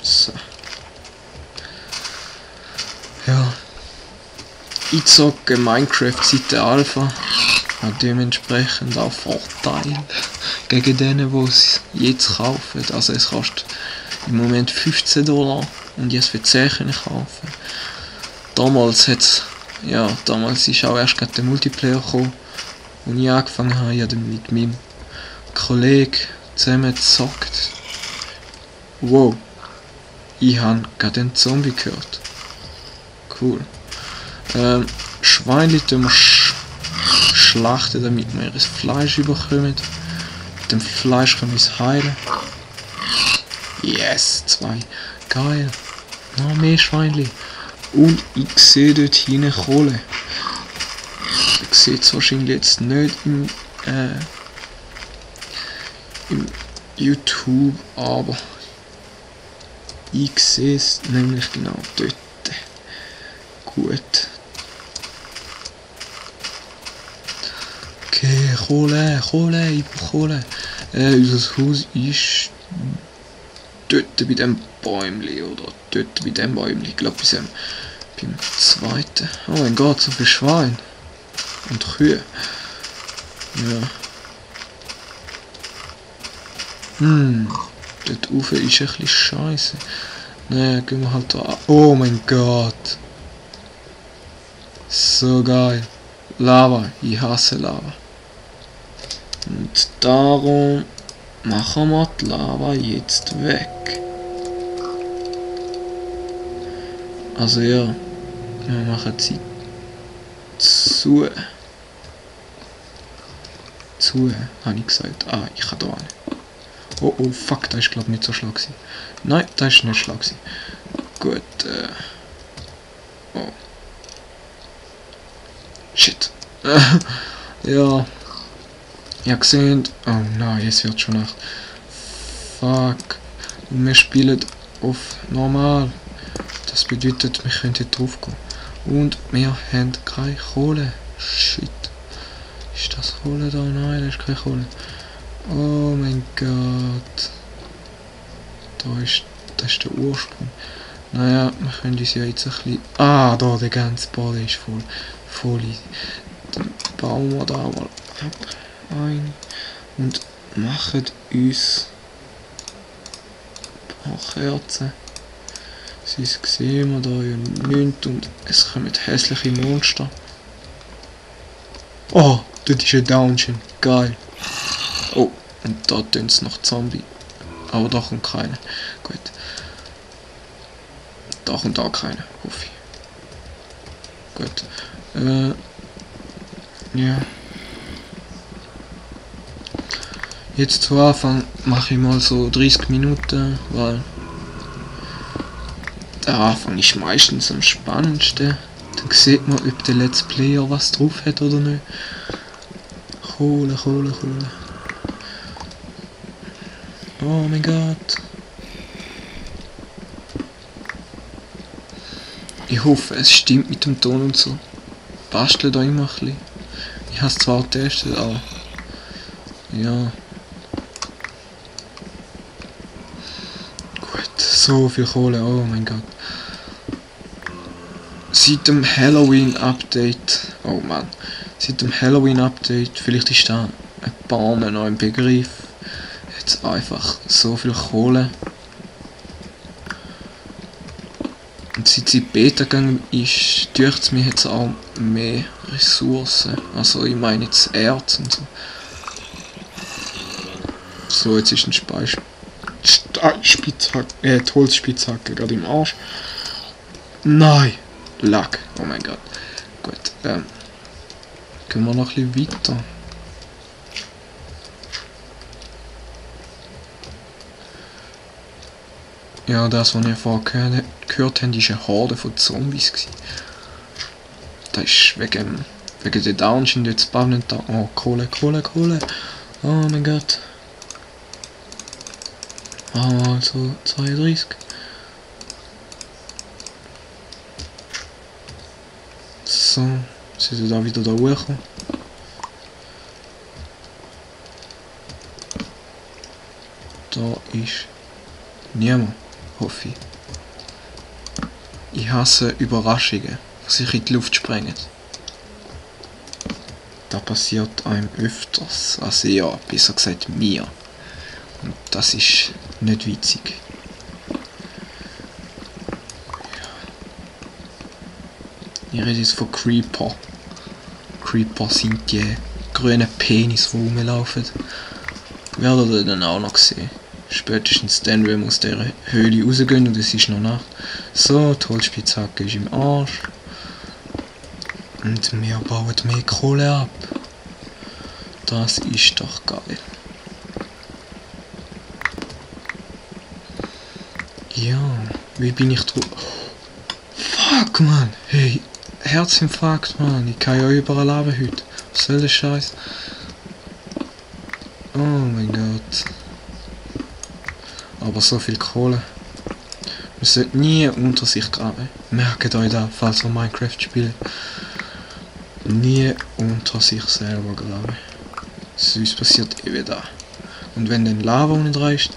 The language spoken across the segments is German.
So. Ja. Ich zocke Minecraft seit der Alpha. Hat dementsprechend auch Vorteile gegen denen, die es jetzt kaufen. Also es kostet im Moment $15 und ich es für 10 kaufen. Damals ist auch erst gerade der Multiplayer gekommen, als ich angefangen habe. Ich habe mit meinem Kollegen zusammen gezockt. Wow, ich habe gerade einen Zombie gehört. Cool. Schweinchen tun wir schlachten, damit wir ihr Fleisch bekommen. Mit dem Fleisch können wir es heilen. Yes, 2. Geil. Noch mehr Schweinchen. Und ich sehe dort hinten Kohle. Ich sehe es wahrscheinlich jetzt nicht im YouTube, aber ich sehe es nämlich genau dort. Gut. Okay, Kohle, ich brauche Kohle. Unser Haus ist dort bei dem Bäumli oder dort bei dem Bäumli. Ich glaube beim zweiten. Oh mein Gott, so viel Schwein. Und Kühe. Ja. Dort rauf ist ein bisschen scheiße. Naja, gehen wir halt da. Oh mein Gott. So geil. Lava. Ich hasse Lava. Und darum machen wir die Lava jetzt weg. Also ja, wir machen sie zu. Habe ich gesagt. Ah, ich kann da hin. Oh, fuck, das ist glaube ich nicht so schlau gewesen. Nein, das ist nicht schlau gewesen. Gut, oh. Shit. Ja. Ja, gesehen. Oh nein, es wird schon Nacht. Fuck. Und wir spielen auf normal. Das bedeutet, wir können hier drauf gehen. Und wir haben keine Kohle. Shit. Ist das Kohle da? Nein, das ist keine Kohle. Oh mein Gott. Das ist der Ursprung. Naja, wir können uns ja jetzt ein bisschen... Ah, da, der ganze Boden ist voll. Dann bauen wir da mal ein und machen uns ein paar Kerzen. Sonst sehen wir da ja nichts und es kommen hässliche Monster. Oh, dort ist ein Dungeon. Geil. Oh, und da tun es noch Zombie. Aber da kommt keiner. Gut. Da kommt auch keiner, hoffe ich. Gut. Ja. Jetzt zu Anfang mache ich mal so 30 Minuten, weil der Anfang ist meistens am spannendsten. Dann sieht man, ob der Let's Player was drauf hat oder nicht. Kohle. Oh mein Gott. Ich hoffe, es stimmt mit dem Ton und so. Bastle da immer ein bisschen. Ich habe es zwar getestet, aber... Ja. Gut, so viel Kohle, oh mein Gott. Seit dem Halloween-Update... Oh Mann. Seit dem Halloween-Update, vielleicht ist da ein paar Mal noch im Begriff, jetzt einfach so viel Kohle. Und seit sie Beta gegangen ist, dürfte es mir jetzt auch mehr Ressourcen. Also ich meine jetzt Erz und so. So, jetzt ist die Holzspitzhacke gerade im Arsch. Nein! Lack. Oh mein Gott. Gut, gehen wir noch ein bisschen weiter. Ja, das, was wir vorher gehört haben, ist eine Horde von Zombies gewesen. Das ist wegen der Dungeon jetzt spawnen da. Oh, Kohle. Oh mein Gott. Also 32. So, sind sie da wieder da hochgekommen. Da ist niemand. hoffe ich. Ich hasse Überraschungen, die sich in die Luft sprengen. Das passiert einem öfters, also ja, besser gesagt mir. Und das ist nicht witzig. Ich rede jetzt von Creeper. Creeper sind die grünen Penis, die rumlaufen. Werdet ihr dann auch noch sehen. Spätestens dann, wenn wir aus dieser Höhle rausgehen und es ist noch Nacht. So, die Holzspitzhacke ist im Arsch. Und wir bauen mehr Kohle ab. Das ist doch geil. Ja, wie bin ich drauf? Fuck, man! Hey, Herzinfarkt, man! Ich kann ja überall leben heute. Was soll der Scheiß? Oh mein Gott. Aber so viel Kohle. Man sollte nie unter sich graben. Merkt euch das, falls ihr Minecraft spielt. Nie unter sich selber graben. Sonst passiert eben das. Und wenn dann Lava unten dran ist,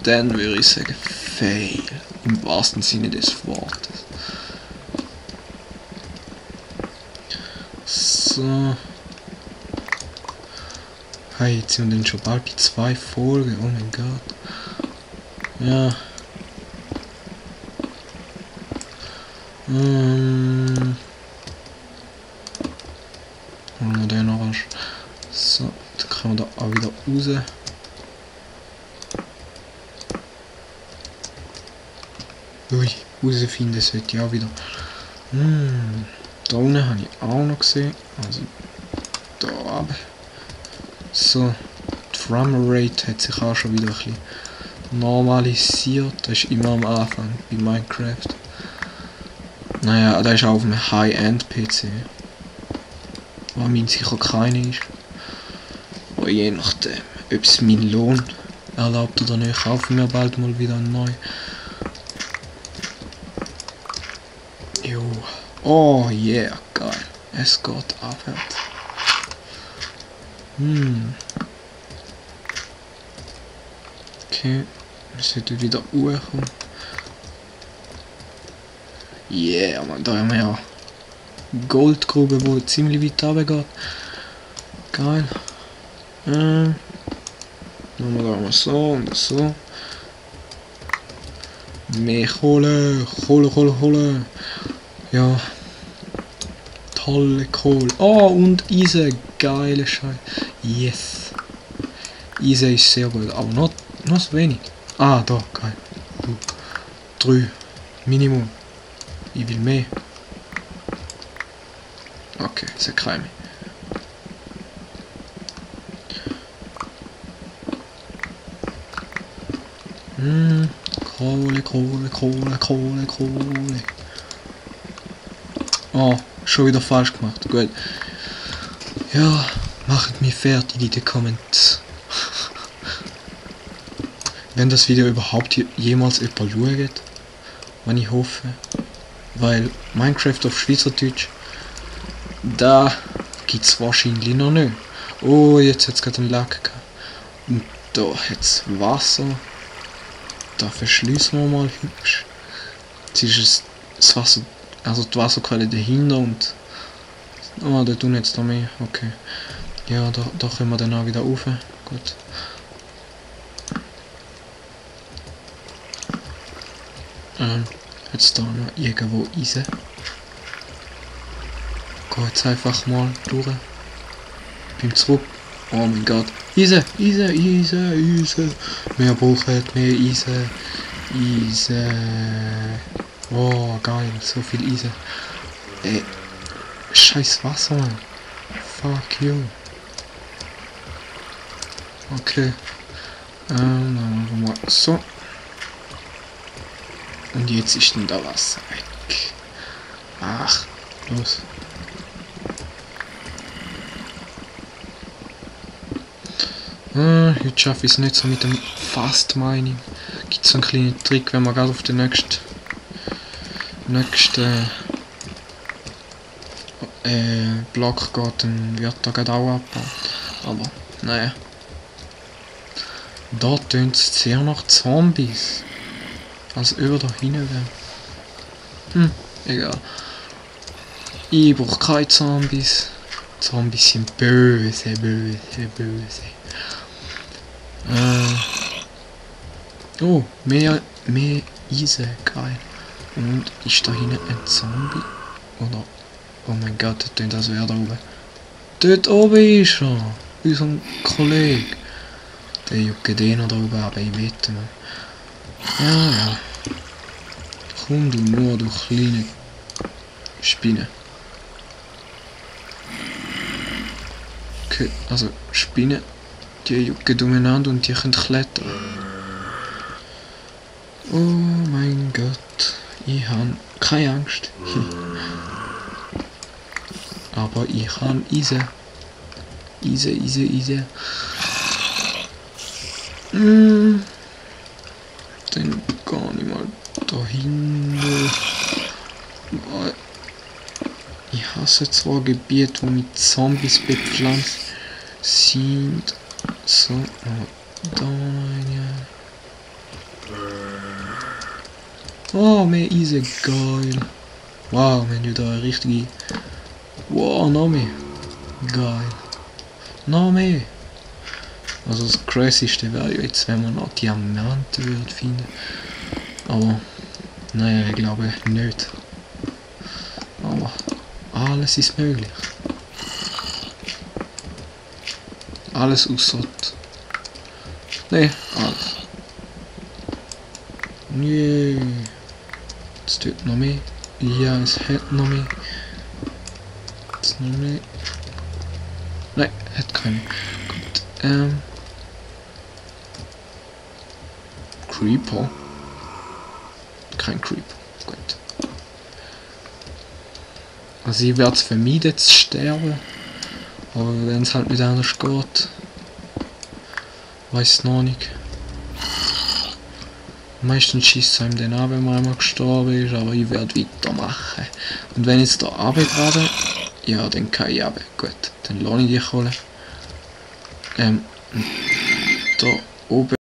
dann würde ich sagen, fail. Im wahrsten Sinne des Wortes. So. Hey, jetzt sind wir dann schon bald bei 2 Folgen. Oh mein Gott. Ja. Holen wir den noch raus. So, dann können wir da auch wieder raus. Ui, rausfinden sollte ich auch wieder. Da unten habe ich auch noch gesehen. Also, da oben. So, die Framerate hat sich auch schon wieder ein bisschen normalisiert. Das ist immer am Anfang bei Minecraft. Naja, das ist auch auf einem High-End-PC. Was mein sicher keine ist. Aber je nachdem, ob es mein Lohn erlaubt oder nicht, kaufen wir bald mal wieder einen neuen. Jo. Oh yeah, geil. Es geht abwärts. Okay, wir sollten wieder hochkommen. Yeah, man, da haben wir ja Goldgrube, die ziemlich weit runter geht. Geil. Dann machen wir so und so. Mehr Kohle, Kohle. Ja. Tolle Kohle. Oh, und Eisen. Geile Scheiße. Yes. Eisen ist sehr gut, aber noch so wenig. Ah, da, geil. 3. Minimum. Ich will mehr. Okay, sehr creme. Kohle. Oh, schon wieder falsch gemacht. Gut. Ja, macht mich fertig in den Comments. Wenn das Video überhaupt jemals jemand schaut, wenn ich hoffe. Weil Minecraft auf Schweizerdeutsch, da gibt's wahrscheinlich noch nicht. Oh, jetzt hat's gerade einen Lack gehabt. Und da hat's Wasser. Da verschließen wir mal hübsch. Jetzt ist das Wasser, also die Wasserquelle dahinter und oh, da tun jetzt noch mehr. Okay. Ja, da können wir dann auch wieder rauf. Gut. Jetzt da noch irgendwo Eisen. Geh jetzt einfach mal durch. Bin zurück. Oh mein Gott. Eisen. Wir brauchen mehr Eisen. Oh, geil. So viel Eisen. Ey. Scheiß Wasser, Mann. Fuck you. Okay. Dann machen wir mal so. Und jetzt ist denn da Wasser weg. Ach, los. Heute schaffe ich es nicht so mit dem Fast Mining. Gibt es so einen kleinen Trick, wenn man gerade auf den nächsten Block geht, dann wird da gerade auch abgebaut. Aber, naja. Da tönt es sehr nach Zombies. als über da hinten wäre. Egal. Ich brauche keine Zombies. Zombies sind böse, böse, böse. Oh, mehr Eisen, geil. Und ist da hinten ein Zombie? Oder? Oh mein Gott, das wäre da oben. Dort oben ist er! Unser Kollege. Der juckt den da oben, aber ich wette mal. Ja. Komm du nur, du kleine Spinne. Okay, also Spinnen, die jucken umeinander und die können klettern. Oh mein Gott, ich habe keine Angst. Aber ich habe Eisen. Eisen. Dann gehe ich mal dahin. Ich hasse zwar Gebiete, die mit Zombies bepflanzt sind. So, da rein. Oh, mehr Eisen, geil. Wow, wir haben ja da eine richtige... Wow, noch mehr. Geil. Noch mehr. Also das Krasseste wäre ja jetzt, wenn man noch Diamanten würde finden. Aber, naja, ich glaube nicht. Aber alles ist möglich. Alles außer... Ne, alles. Nee. Es tut noch mehr. Ja, es hat noch mehr. Jetzt noch mehr. Nein, hat keine. Gut. Creeper. Kein Creeper. Gut. Also ich werde es vermeiden zu sterben. Aber wenn es halt nicht anders geht. Weiß es noch nicht. Meistens schießt es einem dann an, wenn man einmal gestorben ist, aber ich werde weitermachen. Und wenn jetzt da runter gerade, ja, dann kann ich runter. Gut, dann lohne ich die Kohle. Da oben